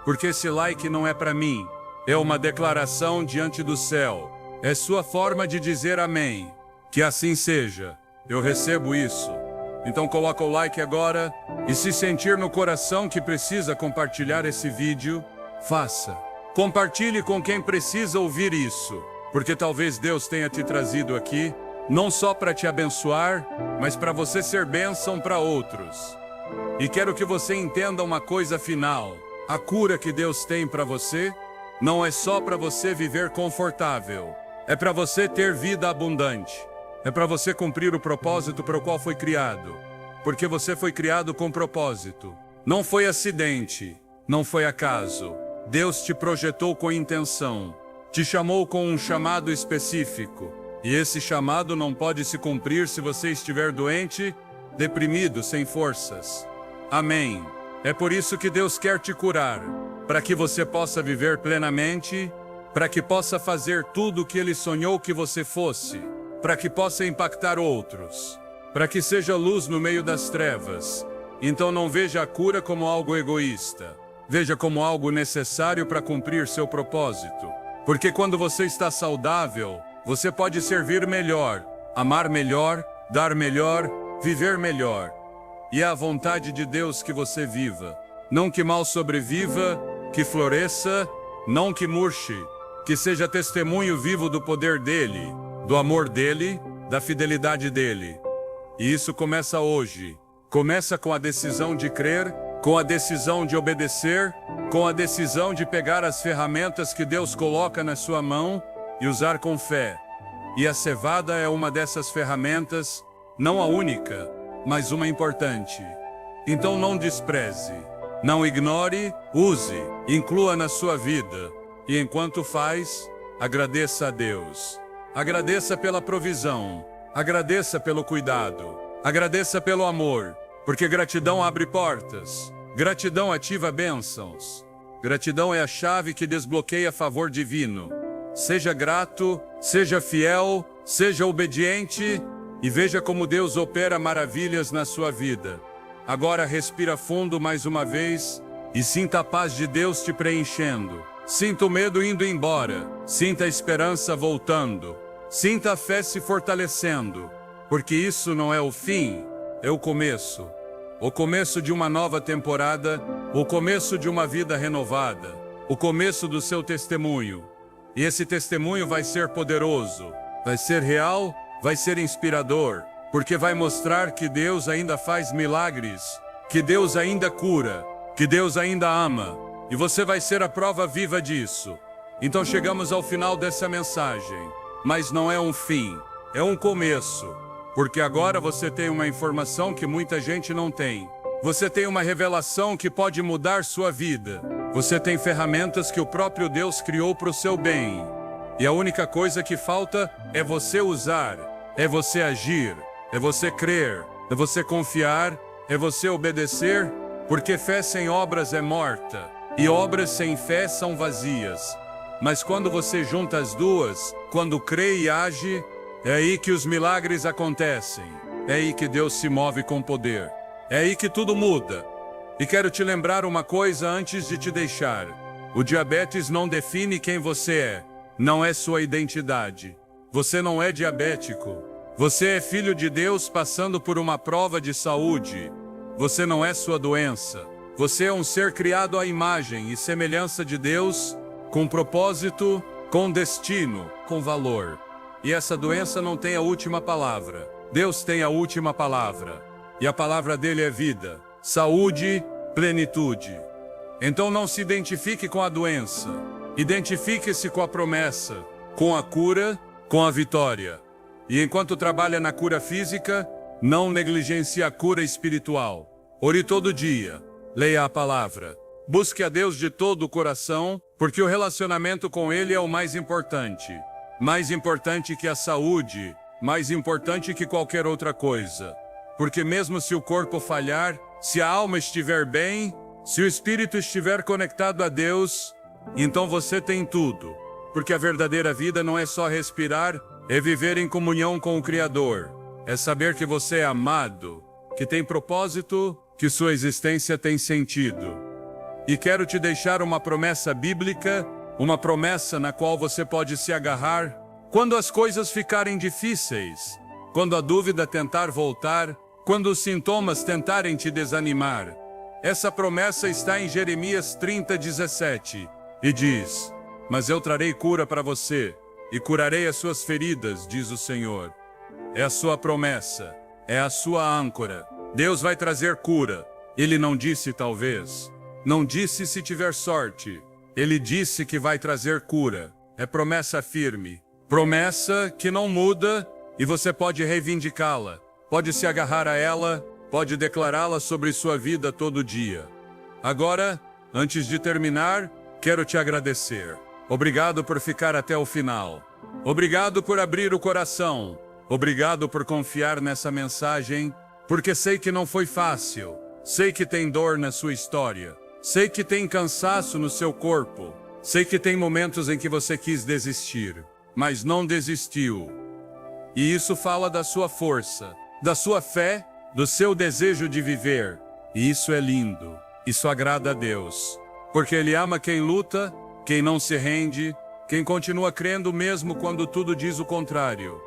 porque esse like não é para mim. É uma declaração diante do céu. É sua forma de dizer amém. Que assim seja. Eu recebo isso. Então coloca o like agora e se sentir no coração que precisa compartilhar esse vídeo, faça. Compartilhe com quem precisa ouvir isso, porque talvez Deus tenha te trazido aqui não só para te abençoar, mas para você ser bênção para outros. E quero que você entenda uma coisa final: a cura que Deus tem para você não é só para você viver confortável, é para você ter vida abundante, é para você cumprir o propósito para o qual foi criado, porque você foi criado com propósito. Não foi acidente, não foi acaso. Deus te projetou com intenção, te chamou com um chamado específico, e esse chamado não pode se cumprir se você estiver doente, deprimido, sem forças. Amém. É por isso que Deus quer te curar, para que você possa viver plenamente, para que possa fazer tudo o que Ele sonhou que você fosse, para que possa impactar outros, para que seja luz no meio das trevas. Então não veja a cura como algo egoísta, veja como algo necessário para cumprir seu propósito. Porque quando você está saudável, você pode servir melhor, amar melhor, dar melhor, viver melhor. E é a vontade de Deus que você viva. Não que mal sobreviva, que floresça, não que murche, que seja testemunho vivo do poder dEle, do amor dEle, da fidelidade dEle. E isso começa hoje. Começa com a decisão de crer, com a decisão de obedecer, com a decisão de pegar as ferramentas que Deus coloca na sua mão e usar com fé. E a cevada é uma dessas ferramentas, não a única, mas uma importante. Então não despreze, não ignore, use, inclua na sua vida. E enquanto faz, agradeça a Deus. Agradeça pela provisão, agradeça pelo cuidado, agradeça pelo amor, porque gratidão abre portas, gratidão ativa bênçãos. Gratidão é a chave que desbloqueia favor divino. Seja grato, seja fiel, seja obediente e veja como Deus opera maravilhas na sua vida. Agora respira fundo mais uma vez e sinta a paz de Deus te preenchendo. Sinta o medo indo embora, sinta a esperança voltando, sinta a fé se fortalecendo, porque isso não é o fim, é o começo de uma nova temporada, o começo de uma vida renovada, o começo do seu testemunho. E esse testemunho vai ser poderoso, vai ser real, vai ser inspirador, porque vai mostrar que Deus ainda faz milagres, que Deus ainda cura, que Deus ainda ama, e você vai ser a prova viva disso. Então chegamos ao final dessa mensagem, mas não é um fim, é um começo, porque agora você tem uma informação que muita gente não tem. Você tem uma revelação que pode mudar sua vida. Você tem ferramentas que o próprio Deus criou para o seu bem. E a única coisa que falta é você usar, é você agir, é você crer, é você confiar, é você obedecer, porque fé sem obras é morta, e obras sem fé são vazias. Mas quando você junta as duas, quando crê e age, é aí que os milagres acontecem, é aí que Deus se move com poder, é aí que tudo muda. E quero te lembrar uma coisa antes de te deixar: o diabetes não define quem você é, não é sua identidade. Você não é diabético, você é filho de Deus passando por uma prova de saúde. Você não é sua doença, você é um ser criado à imagem e semelhança de Deus, com propósito, com destino, com valor. E essa doença não tem a última palavra. Deus tem a última palavra. E a palavra dele é vida, saúde, plenitude. Então não se identifique com a doença. Identifique-se com a promessa, com a cura, com a vitória. E enquanto trabalha na cura física, não negligencie a cura espiritual. Ore todo dia. Leia a palavra. Busque a Deus de todo o coração, porque o relacionamento com Ele é o mais importante. Mais importante que a saúde, mais importante que qualquer outra coisa. Porque mesmo se o corpo falhar, se a alma estiver bem, se o espírito estiver conectado a Deus, então você tem tudo. Porque a verdadeira vida não é só respirar, é viver em comunhão com o Criador. É saber que você é amado, que tem propósito, que sua existência tem sentido. E quero te deixar uma promessa bíblica, uma promessa na qual você pode se agarrar quando as coisas ficarem difíceis, quando a dúvida tentar voltar, quando os sintomas tentarem te desanimar. Essa promessa está em Jeremias 30:17 e diz: "Mas eu trarei cura para você e curarei as suas feridas, diz o Senhor. é a sua promessa, é a sua âncora. Deus vai trazer cura. Ele não disse talvez, não disse se tiver sorte. Ele disse que vai trazer cura. É promessa firme, promessa que não muda e você pode reivindicá-la, pode se agarrar a ela, pode declará-la sobre sua vida todo dia. Agora, antes de terminar, quero te agradecer. Obrigado por ficar até o final. Obrigado por abrir o coração. Obrigado por confiar nessa mensagem, porque sei que não foi fácil. Sei que tem dor na sua história. Sei que tem cansaço no seu corpo. Sei que tem momentos em que você quis desistir, mas não desistiu. E isso fala da sua força, da sua fé, do seu desejo de viver. E isso é lindo. Isso agrada a Deus, porque Ele ama quem luta, quem não se rende, quem continua crendo mesmo quando tudo diz o contrário.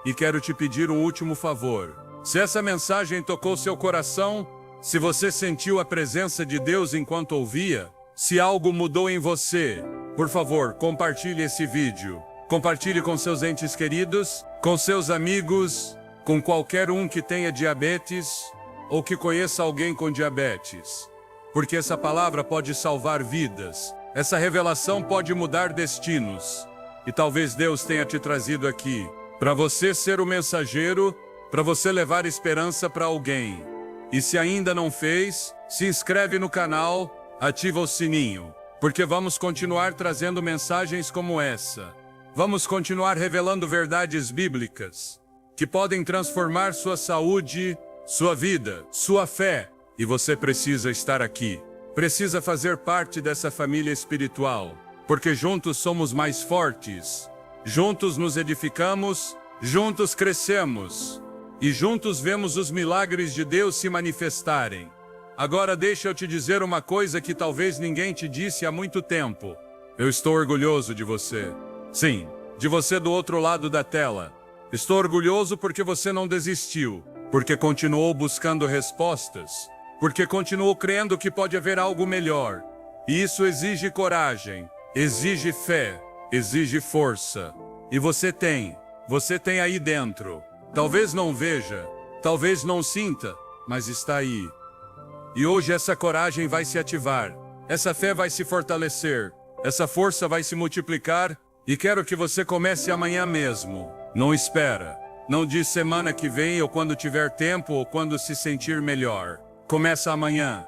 E quero te pedir um último favor. Se essa mensagem tocou seu coração, se você sentiu a presença de Deus enquanto ouvia, se algo mudou em você, por favor, compartilhe esse vídeo. Compartilhe com seus entes queridos, com seus amigos, com qualquer um que tenha diabetes ou que conheça alguém com diabetes. Porque essa palavra pode salvar vidas. Essa revelação pode mudar destinos. E talvez Deus tenha te trazido aqui para você ser o mensageiro, para você levar esperança para alguém. E se ainda não fez, se inscreve no canal, ativa o sininho, porque vamos continuar trazendo mensagens como essa. Vamos continuar revelando verdades bíblicas que podem transformar sua saúde, sua vida, sua fé. E você precisa estar aqui. Precisa fazer parte dessa família espiritual, porque juntos somos mais fortes. Juntos nos edificamos, juntos crescemos. E juntos vemos os milagres de Deus se manifestarem. Agora deixa eu te dizer uma coisa que talvez ninguém te disse há muito tempo. Eu estou orgulhoso de você. Sim, de você do outro lado da tela. Estou orgulhoso porque você não desistiu, porque continuou buscando respostas, porque continuou crendo que pode haver algo melhor. E isso exige coragem, exige fé, exige força. E você tem aí dentro. Talvez não veja, talvez não sinta, mas está aí. E hoje essa coragem vai se ativar, essa fé vai se fortalecer, essa força vai se multiplicar, e quero que você comece amanhã mesmo. Não espera, não diz semana que vem ou quando tiver tempo ou quando se sentir melhor. Começa amanhã.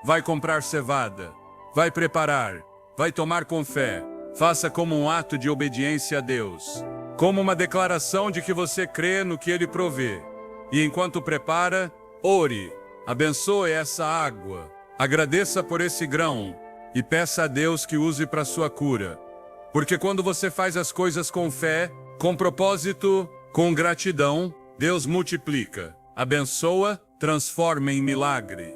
Vai comprar cevada, vai preparar, vai tomar com fé. Faça como um ato de obediência a Deus, como uma declaração de que você crê no que Ele provê. E enquanto prepara, ore, abençoe essa água, agradeça por esse grão e peça a Deus que use para sua cura. Porque quando você faz as coisas com fé, com propósito, com gratidão, Deus multiplica, abençoa, transforma em milagre.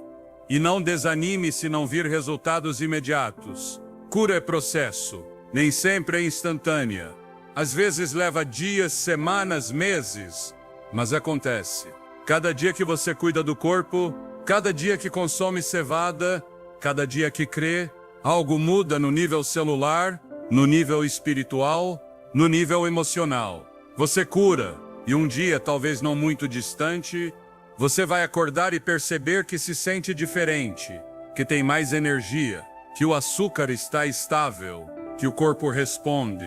E não desanime se não vir resultados imediatos. Cura é processo, nem sempre é instantânea. Às vezes leva dias, semanas, meses, mas acontece. Cada dia que você cuida do corpo, cada dia que consome cevada, cada dia que crê, algo muda no nível celular, no nível espiritual, no nível emocional. Você cura, e um dia, talvez não muito distante, você vai acordar e perceber que se sente diferente, que tem mais energia, que o açúcar está estável, que o corpo responde.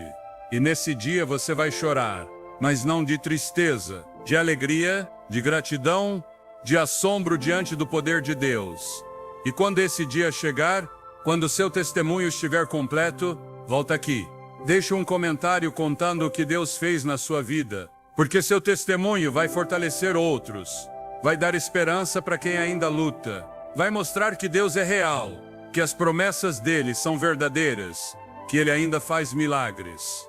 E nesse dia você vai chorar, mas não de tristeza, de alegria, de gratidão, de assombro diante do poder de Deus. E quando esse dia chegar, quando seu testemunho estiver completo, volta aqui. Deixe um comentário contando o que Deus fez na sua vida, porque seu testemunho vai fortalecer outros, vai dar esperança para quem ainda luta, vai mostrar que Deus é real, que as promessas dele são verdadeiras, que ele ainda faz milagres.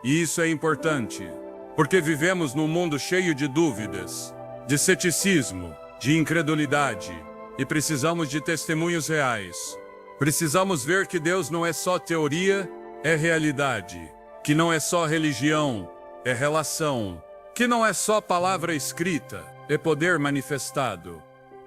E isso é importante, porque vivemos num mundo cheio de dúvidas, de ceticismo, de incredulidade, e precisamos de testemunhos reais. Precisamos ver que Deus não é só teoria, é realidade, que não é só religião, é relação, que não é só palavra escrita, é poder manifestado.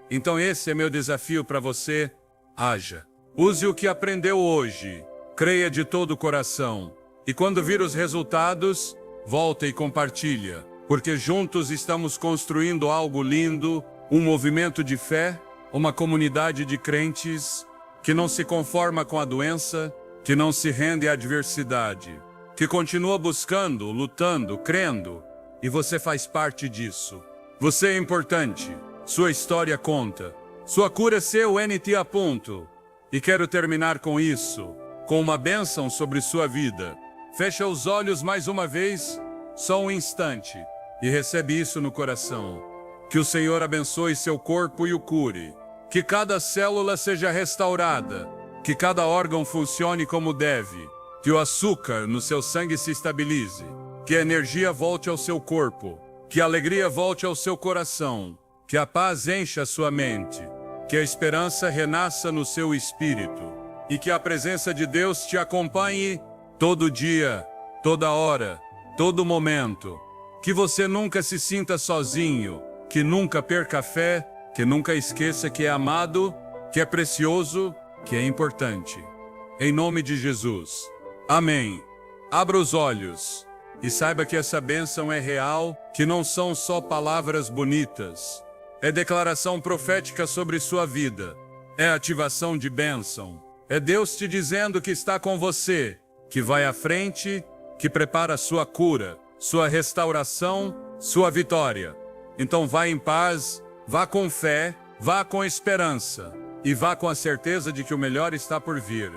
Então esse é meu desafio para você. Haja. Use o que aprendeu hoje, creia de todo o coração, e quando vir os resultados, volta e compartilha. porque juntos estamos construindo algo lindo, um movimento de fé, uma comunidade de crentes que não se conforma com a doença, que não se rende à adversidade, que continua buscando, lutando, crendo, e você faz parte disso. Você é importante, sua história conta, sua cura é seu NT a ponto. E quero terminar com isso, com uma bênção sobre sua vida. Fecha os olhos mais uma vez, só um instante, e recebe isso no coração. Que o Senhor abençoe seu corpo e o cure. Que cada célula seja restaurada. Que cada órgão funcione como deve. Que o açúcar no seu sangue se estabilize. Que a energia volte ao seu corpo. Que a alegria volte ao seu coração. Que a paz encha a sua mente. Que a esperança renasça no seu espírito. E que a presença de Deus te acompanhe todo dia, toda hora, todo momento. Que você nunca se sinta sozinho. Que nunca perca a fé. Que nunca esqueça que é amado, que é precioso, que é importante. Em nome de Jesus. Amém. Abra os olhos e saiba que essa bênção é real, que não são só palavras bonitas. É declaração profética sobre sua vida. É ativação de bênção. É Deus te dizendo que está com você, que vai à frente, que prepara sua cura, sua restauração, sua vitória. Então vá em paz. Vá com fé, vá com esperança e vá com a certeza de que o melhor está por vir.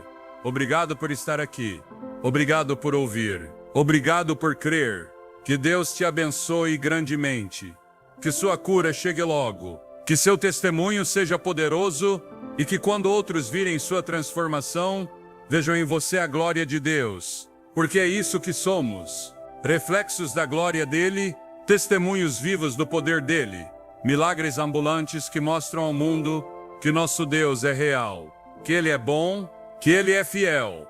Obrigado por estar aqui. Obrigado por ouvir. Obrigado por crer. Que Deus te abençoe grandemente. Que sua cura chegue logo. Que seu testemunho seja poderoso e que quando outros virem sua transformação, vejam em você a glória de Deus. Porque é isso que somos. Reflexos da glória dele, testemunhos vivos do poder dele. Milagres ambulantes que mostram ao mundo que nosso Deus é real, que Ele é bom, que Ele é fiel.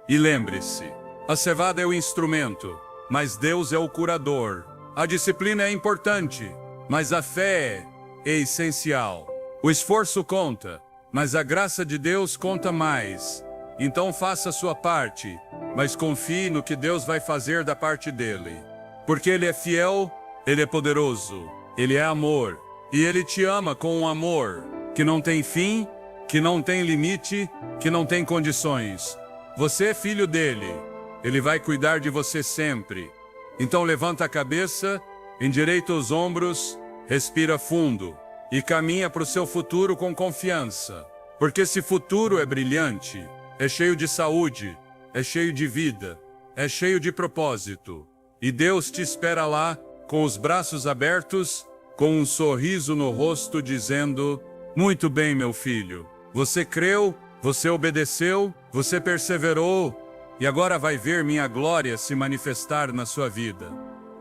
E lembre-se, a cevada é o instrumento, mas Deus é o curador. A disciplina é importante, mas a fé é essencial. O esforço conta, mas a graça de Deus conta mais. Então faça a sua parte, mas confie no que Deus vai fazer da parte dele. Porque Ele é fiel, Ele é poderoso. Ele é amor, e Ele te ama com um amor que não tem fim, que não tem limite, que não tem condições. Você é filho dele, Ele vai cuidar de você sempre. Então levanta a cabeça, endireita os ombros, respira fundo e caminha para o seu futuro com confiança. Porque esse futuro é brilhante, é cheio de saúde, é cheio de vida, é cheio de propósito. E Deus te espera lá, com os braços abertos, com um sorriso no rosto, dizendo: muito bem, meu filho. Você creu, você obedeceu, você perseverou, e agora vai ver minha glória se manifestar na sua vida.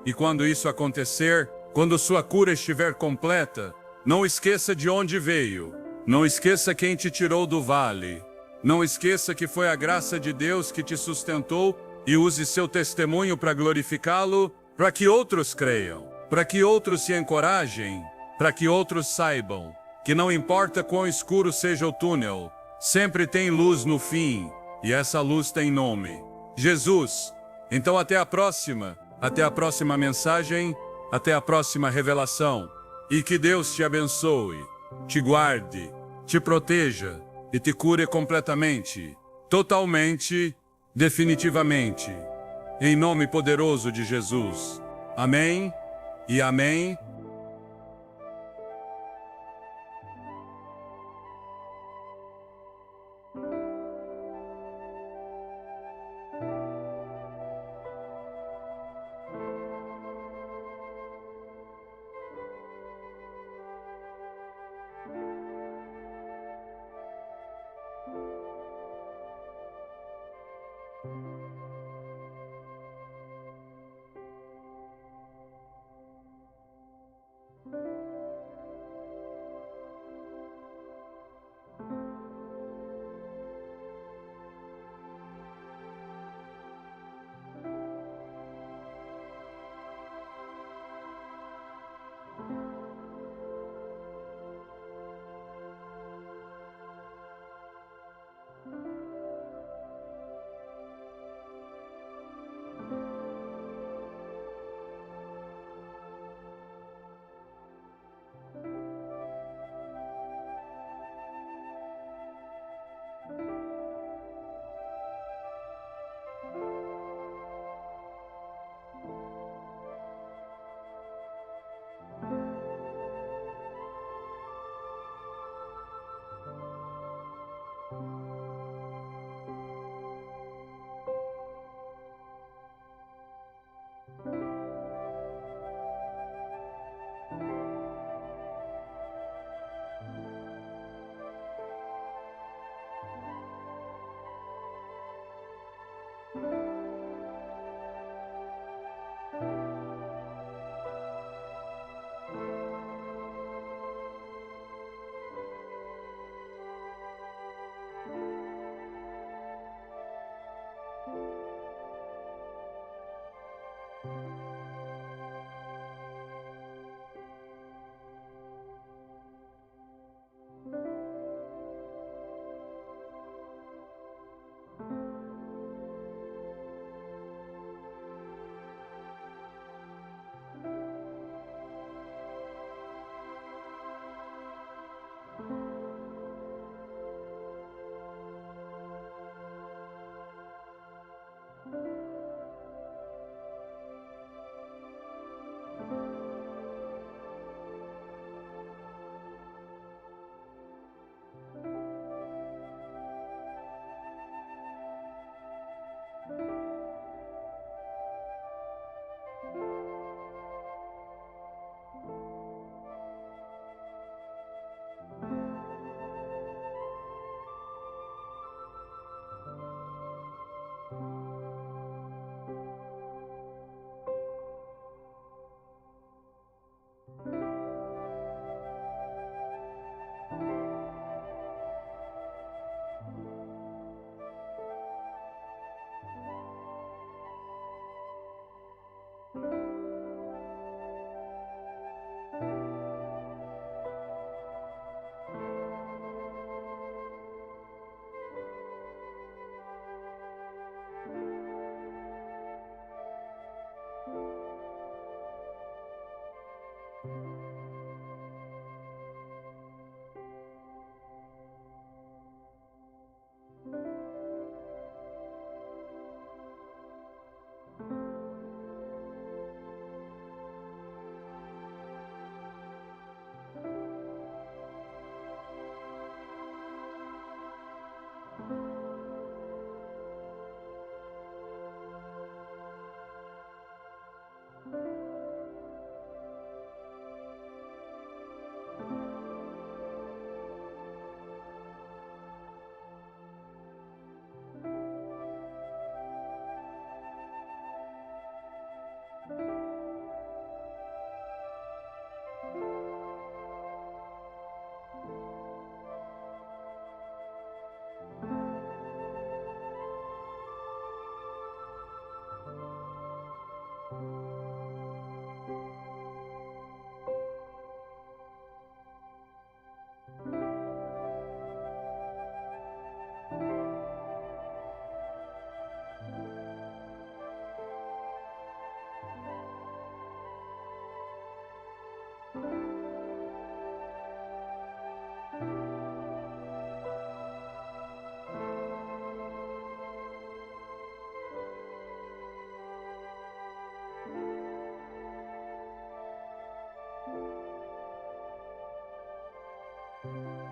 E quando isso acontecer, quando sua cura estiver completa, não esqueça de onde veio. Não esqueça quem te tirou do vale. Não esqueça que foi a graça de Deus que te sustentou e use seu testemunho para glorificá-lo, para que outros creiam. Para que outros se encorajem, para que outros saibam que não importa quão escuro seja o túnel, sempre tem luz no fim, e essa luz tem nome: Jesus. Então até a próxima mensagem, até a próxima revelação, e que Deus te abençoe, te guarde, te proteja e te cure completamente, totalmente, definitivamente, em nome poderoso de Jesus. Amém. E amém. Thank you.